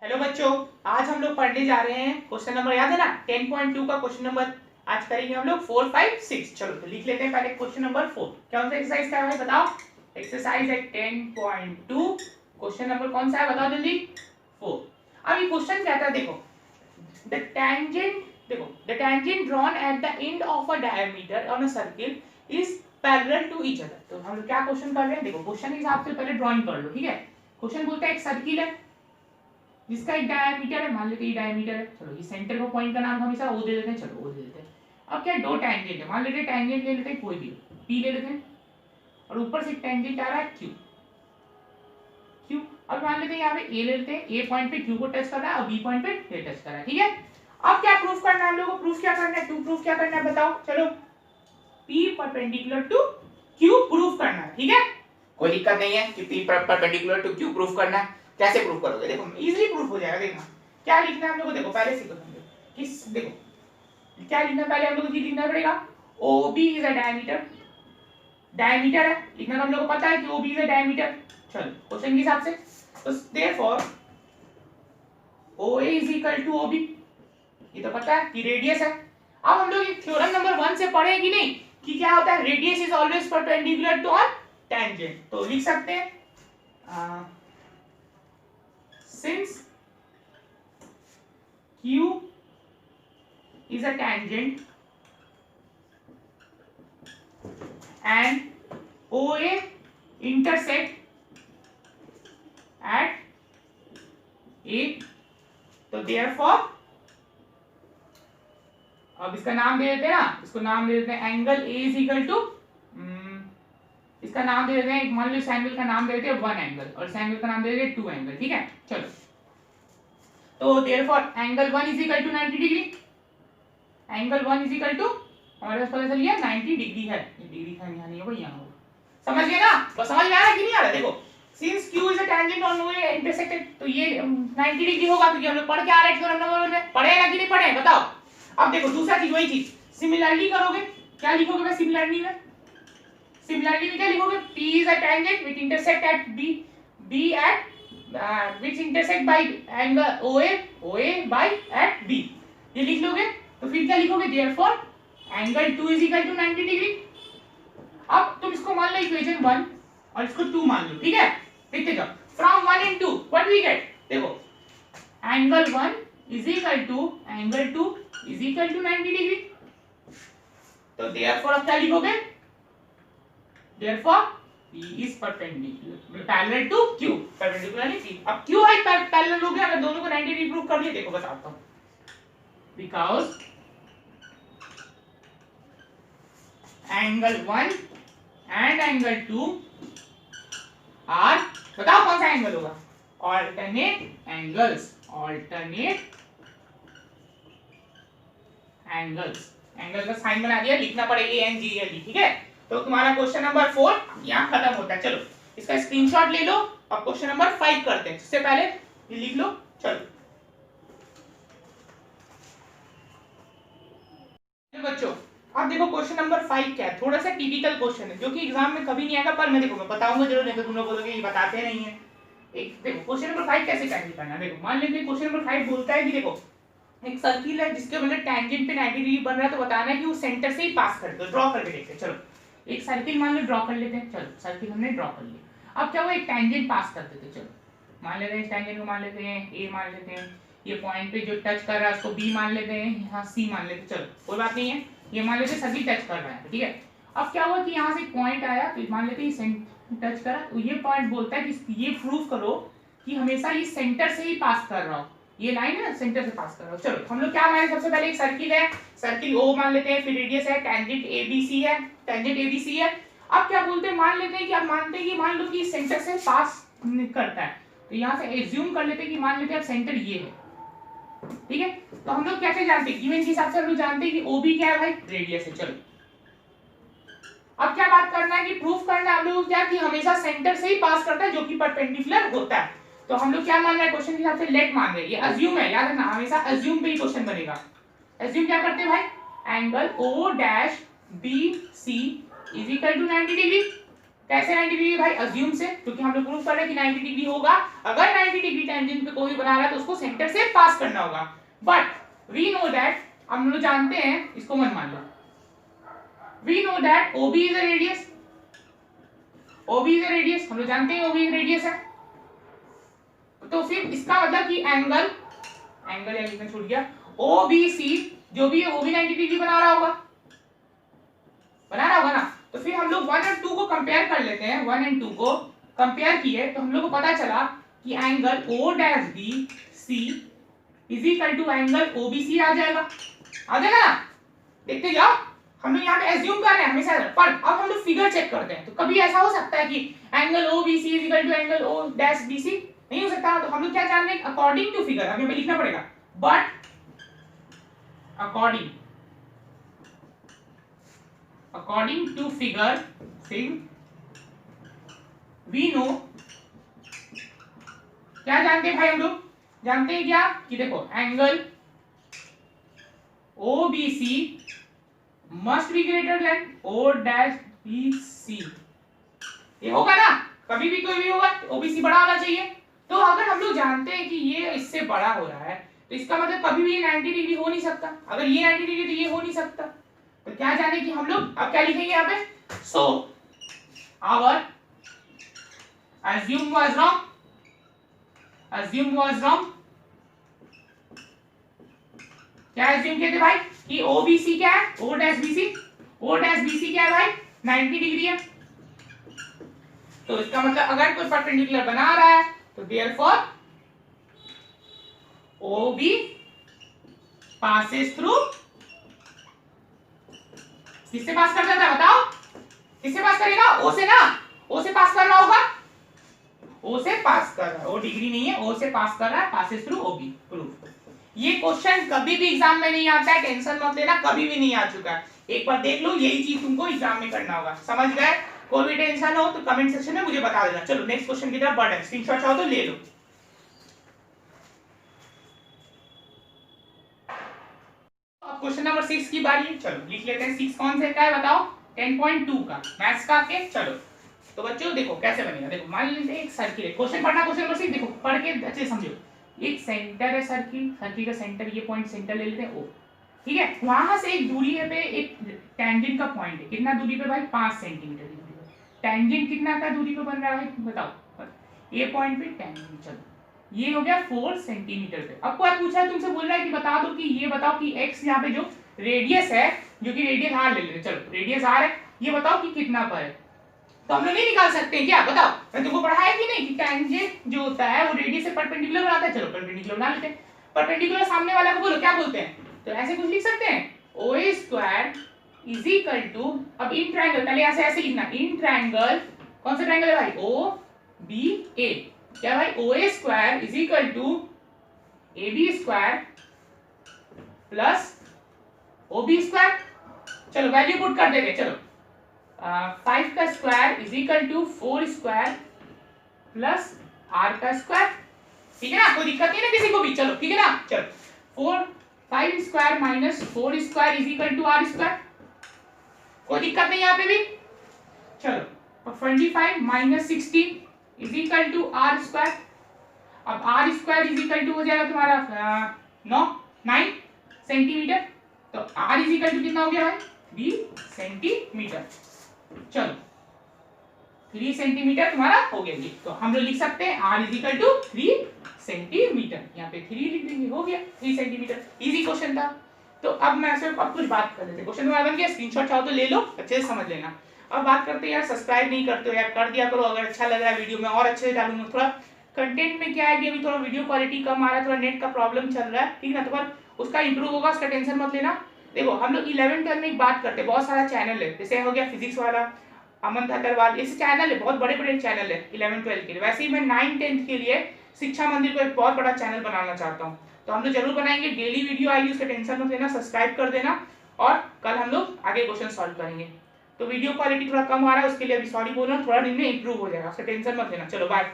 Hello बच्चों, आज हम लोग पढ़ने जा रहे हैं। क्वेश्चन नंबर याद है ना, 10.2 का क्वेश्चन नंबर आज करेंगे हम लोग 4, 5, 6। चलो तो लिख लेते हैं पहले क्वेश्चन नंबर 4। कौन सा एक्सरसाइज का है भाई बताओ? एक्सरसाइज है 10.2। क्वेश्चन नंबर कौन सा है बताओ जल्दी? 4। अब ये क्वेश्चन कहता है, देखो the tangent drawn at the end of a diameter on a circle is parallel to each other। तो हम लोग क्या क्वेश्चन कर रहे हैं, देखो क्वेश्चन के हिसाब से पहले ड्राइंग कर लो, ठीक है। क्वेश्चन बोलता है एक सर्किल है जिसका एक डायमीटर है, मान लेते हैं ये डायमीटर है। चलो ये सेंटर को पॉइंट का नाम हमेशा ओ दे देते हैं, चलो ओ दे देते हैं। अब क्या दो टैंजेंट है, मान लेते हैं टैंजेंट ले लेते हैं कोई भी, पी ले लेते हैं, और ऊपर से टैंजेंट आ रहा है क्यू। क्यू अब मान लेते हैं यहाँ पे ए ले लेते हैं, ए पॉइंट पे क्यू को टच कर रहा है और बी पॉइंट पे ए टच कर रहा है, ठीक है। अब क्या प्रूफ करना है हम लोगों को? प्रूफ क्या करना है? टू प्रूफ क्या करना है बताओ? चलो P perpendicular to Q proof करना है, ठीक है। कोई दिक्कत नहीं है कि P perpendicular to Q proof करना है। कैसे प्रूफ करोगे? देखो इजीली प्रूफ हो जाएगा। देखना क्या लिखना है हम लोग को, देखो पहले सीखो समझो किस, देखो क्या लिखना है पहले हम लोग को, लिखना पड़ेगा OB is a diameter. Diameter है लिखना, तो हम लोग को पता है कि OB इज अ डायमीटर। चलो क्वेश्चन के हिसाब से तो therefore OA is equal to OB, ये तो पता है कि रेडियस है। अब हम लोग ये थ्योरम नंबर 1 से पढ़े कि नहीं कि क्या होता है, radius is always perpendicular to a tangent. तो लिख सकते हैं since Q is a tangent and OA intersect at A, तो therefore अब इसका नाम दे देते हैं ना, इसको नाम दे देते हैं angle A is equal to, इसका नाम दे देते हैं, मान लो इस एंगल का नाम दे देते हैं 1 एंगल और इस एंगल का नाम दे देते हैं 2 एंगल, ठीक है। चलो तो therefore angle 1 is equal to 90 degree. Angle 1 is equal to हमारे पास पता चल गया 90 डिग्री है। ये डिग्री का यहाँ नहीं होगा, यहाँ होगा। समझ गए ना? तो समझ में आ रहा है कि नहीं आ रहा? देखो since Q is a tangent on OA intersected, तो ये 90 डिग्री होगा क्योंकि हम लोग पढ़ के आ रहे हैं थ्योरम नंबर 1 में। पढ़ेगा कि नहीं पढ़े बताओ? अब देखो दूसरा चीज, वही चीज सिमिलरली करोगे। क्या लिखोगे भाई सिमिलरली में? सिमिलरली में क्या लिखोगे? P is a tangent which intersect at B at which intersect by angle OA by at B, ये लिख लोगे। तो फिर क्या लिखोगे? therefore angle 2 is equal to 90 degree. अब तुम इसको मान लो इक्वेशन 1 और इसको 2 मान लो, ठीक है। लिखते जाओ from 1 and 2 what we get, देखो angle 1 is equal to angle 2 is equal to 90 degree. तो therefore अब क्या लिखोगे? therefore P is perpendicular parallel to Q, perpendicularly P। अब Q है पैरेलल हो गया, अगर दोनों को 90 डिग्री प्रूव कर लिए। देखो बताता हूं, because angle 1 and angle 2 are, बताओ कौन सा एंगल होगा? alternate angles, alternate angles। Angle का साइन बना दिया, लिखना पड़ेगा ANGLE, ठीक है। तो तुम्हारा क्वेश्चन नंबर 4 यहाँ खत्म होता है। चलो इसका स्क्रीनशॉट ले लो, अब क्वेश्चन नंबर 5 करते हैं। उससे पहले ये लिख लो। चलो बच्चों अब देखो क्वेश्चन नंबर 5 क्या है, थोड़ा सा टिपिकल क्वेश्चन है जो कि एग्जाम में कभी नहीं आएगा, पर मैं देखो मैं बताऊंगा जरूर, नहीं तो तुम लोग बोलोगे ये बताते नहीं है। एक देखो क्वेश्चन नंबर 5 कैसे कैंसिल करना है। देखो मान लीजिए क्वेश्चन नंबर 5 बोलता है कि देखो एक सर्किल है जिसके मतलब टैंजेंट पे 90 डिग्री बन रहा है, तो बताना है कि वो सेंटर से ही पास कर दो। ड्रॉ करके देखते हैं। चलो एक सर्किल मान लो ड्रॉ कर लेते हैं। चलो सर्किल हमने ड्रॉ कर लिया। अब क्या हुआ, एक टैंजेंट पास कर देते हैं। चलो मान लेते हैं इस टैंजेंट को, मान लेते हैं ए मान लेते हैं, ये पॉइंट पे जो टच कर रहा है उसको बी मान लेते हैं, यहाँ सी मान लेते हैं। चलो कोई बात नहीं है, ये मान लेते हैं सर्किल टच कर रहा है, ठीक है। अब क्या हुआ कि यहाँ से पॉइंट आया, तो मान लेते हैं टच करा, तो ये पॉइंट बोलता है कि ये प्रूफ करो कि हमेशा ये सेंटर से ही पास कर रहा हो, ये लाइन है ना सेंटर से पास कर रहा हो। चलो हम लोग क्या माने, सबसे पहले एक सर्किल है, सर्किल O मान लेते हैं, फिर रेडियस है, टैंजेंट ABC है, टैंजेंट ABC है। अब क्या बोलते हैं, मान लेते हैं कि अब मानते हैं कि मान लो कि सेंटर से पास करता है, तो यहाँ से एज्यूम कर लेते हैं कि मान लेते हैं अब सेंटर ये है, ठीक है। तो हम लोग कैसे जानते हैं, गिवन के हिसाब से हम लोग जानते हैं कि OB क्या है भाई, रेडियस है। चलो अब क्या बात करना है कि प्रूफ करना है हम लोग क्या कि हमेशा सेंटर से ही पास करता है जो कि परपेंडिकुलर होता है। तो हम लोग क्या मान रहे हैं, क्वेश्चन के हिसाब से लेट मान रहे हैं, ये अज्यूम है, याद रखना हमेशा अज्यूम पे ही क्वेश्चन बनेगा। अज्यूम क्या करते हैं भाई, angle O dash BC is equal to 90 degree. कैसे 90 डिग्री भाई? अज्यूम से, क्योंकि हम लोग प्रूव कर रहे हैं कि 90 डिग्री होगा। अगर 90 डिग्री टेंजेंट पे कोई बना रहा है तो उसको सेंटर से पास करना होगा। बट वी नो दैट, हम लोग जानते हैं, इसको मत मान लो, we know that OB is a radius, OB is a radius, हम लोग जानते हैं OB एक रेडियस है। तो फिर इसका मतलब कि एंगल या लिखना छूट गया, OBC जो भी है वो भी 90 डिग्री बना रहा होगा ना। तो फिर हम लोग 1 और 2 को कंपेयर कर लेते हैं। 1 और 2 को कंपेयर किए तो हम लोग को पता चला कि angle O'BC is equal to angle OBC आ जाएगा ना। देखते जाओ, हम लोग यहाँ पे एज्यूम कर रहे हैं हमेशा, पर अब हम लोग फिगर चेक करते हैं। तो कभी ऐसा हो सकता है कि angle OBC is equal to angle O'BC, नहीं हो सकता। तो हम लोग क्या जान रहे हैं? अकॉर्डिंग टू फिगर, हमें लिखना पड़ेगा, but according to figure we know, क्या जानते हैं भाई? हम लोग जानते हैं क्या कि देखो angle OBC must be greater than O'BC, ये होगा ना, कभी भी कोई भी होगा OBC बड़ा होना चाहिए। तो अगर हम लोग जानते हैं कि ये इससे बड़ा हो रहा है तो इसका मतलब कभी भी 90 डिग्री हो नहीं सकता। अगर ये 90 डिग्री तो ये हो नहीं सकता। तो क्या जाने कि हम लोग अब क्या लिखेंगे यहाँ पे? So our assume was wrong, क्या assume किए थे भाई कि OBC क्या है? O'BC क्या है भाई? 90 डिग्री है। तो इसका मतलब अगर कोई परपेंडिकुलर बना रहा है तो देयरफॉर OB passes through, किससे पास कर जाता है बताओ? किससे पास करेगा? O से ना, O से पास कर रहा होगा, O से पास कर रहा है, O डिग्री नहीं है, O से पास कर रहा है, पासेस थ्रू OB, प्रूफ। ये क्वेश्चन कभी भी एग्जाम में नहीं आता है, टेंशन मत लेना, कभी भी नहीं आ चुका है। एक बार देख लो, यही चीज तुमको एग्जाम में करना होगा। समझ गए? कोई भी टेंशन हो तो कमेंट सेक्शन में मुझे बता देना। चलो नेक्स्ट क्वेश्चन की तरफ बढ़े, स्क्रीनशॉट चाहो तो ले लो। अब क्वेश्चन नंबर 6 की बारी है, चलो लिख लेते हैं। 6 कौन से का है बताओ? 10.2 का मैथ्स का के। चलो तो बच्चों देखो कैसे बनेगा। देखो मान लीजिए एक सर्किल है, क्वेश्चन पढ़ना, क्वेश्चन नंबर 6 देखो पढ़ के अच्छे से समझो। एक सेंटर है सर्किल का सेंटर, ये पॉइंट सेंटर ले लेते हैं O, ठीक है। वहां से एक दूरी है पे एक टेंजेंट का पॉइंट है, कितना दूरी पे भाई? 5 सेंटीमीटर की दूरी पे। टेंजेंट कितना का दूरी पे बन रहा है बताओ? ये पॉइंट पे टेंजेंट, चलो ये हो गया 4 सेंटीमीटर पे। अब कोई पूछा है तुमसे, बोल रहा है कि बता दो कि ये बताओ कि x यहाँ पे जो रेडियस है, जो कि रेडियस r ले लेते, चलो रेडियस r है, ये बताओ कि कितना पर है। तो हम लोग नहीं निकाल सकते क्या? बताओ, मैं तुमको पढ़ाया कि नहीं कि टेंजेंट जो होता है वो रेडियस से परपेंडिकुलर बनाता है। चलो परपेंडिकुलर बना लेते हैं। परपेंडिकुलर सामने वाला को बोलो क्या बोलते हैं? तो ऐसे कुछ लिख सकते हैं, OA² इज इक्वल टू, अब इन ट्रायंगल पहले ऐसे लिखना, इन ट्रायंगल, कौन सा ट्रायंगल है भाई? OBA, क्या भाई? OA² is equal to AB² plus OB²। चलो वैल्यू पुट कर देंगे। चलो 5 का square is equal to 4² plus r का स्क्वायर, ठीक है ना? कोई दिक्कत नहीं ना किसी को भी? चलो ठीक है ना? चलो 5² minus 4² is equal to r², कोई दिक्कत नहीं यहाँ पे भी। चलो 25 minus 16 is equal to r²। अब r² इज इक्वल टू हो जाएगा तुम्हारा 9 सेंटीमीटर। तो r इज इक्वल टू कितना हो गया भाई? 3 सेंटीमीटर। चलो 3 सेंटीमीटर तुम्हारा हो गया जी। तो हम लोग लिख सकते हैं r is equal to 3 centimetre, यहाँ पे 3 लिख देंगे, हो गया 3 सेंटीमीटर। इजी क्वेश्चन था। तो अब मैं सिर्फ अब कुछ बात कर लेते हैं। क्वेश्चन नंबर 1 गया, स्क्रीनशॉट चाहो तो ले लो, अच्छे से समझ लेना। अब बात करते हैं यार, सब्सक्राइब नहीं करते हो यार, कर दिया करो। अगर अच्छा लग रहा है वीडियो में और अच्छे से डालूंगा। थोड़ा कंटेंट में क्या है कि अभी थोड़ा वीडियो क्वालिटी कम आ रहा है, थोड़ा नेट का प्रॉब्लम चल रहा है, ठीक है ना? तो पर उसका इंप्रूव होगा, उसका टेंशन मत लेना। देखो हम लोग 11 12 में एक बात करते हैं, बहुत सारा चैनल है, जैसे हो गया फिजिक्स वाला अमन धतरवाल, ऐसे चैनल है, बहुत बड़े बड़े चैनल है 11 12 के लिए। वैसे ही मैं 9 10 के लिए शिक्षा मंदिर को एक बहुत बड़ा चैनल बनाना चाहता हूँ, तो हम लोग जरूर बनाएंगे। डेली वीडियो आएगी, उसका टेंशन मत लेना, सब्सक्राइब कर देना। और कल हम लोग आगे क्वेश्चन सॉल्व करेंगे। तो वीडियो क्वालिटी थोड़ा कम आ रहा है, उसके लिए अभी सॉरी बोल रहा हूँ, थोड़ा दिन में इंप्रूव हो जाएगा, उसका टेंशन मत लेना। चलो बाय।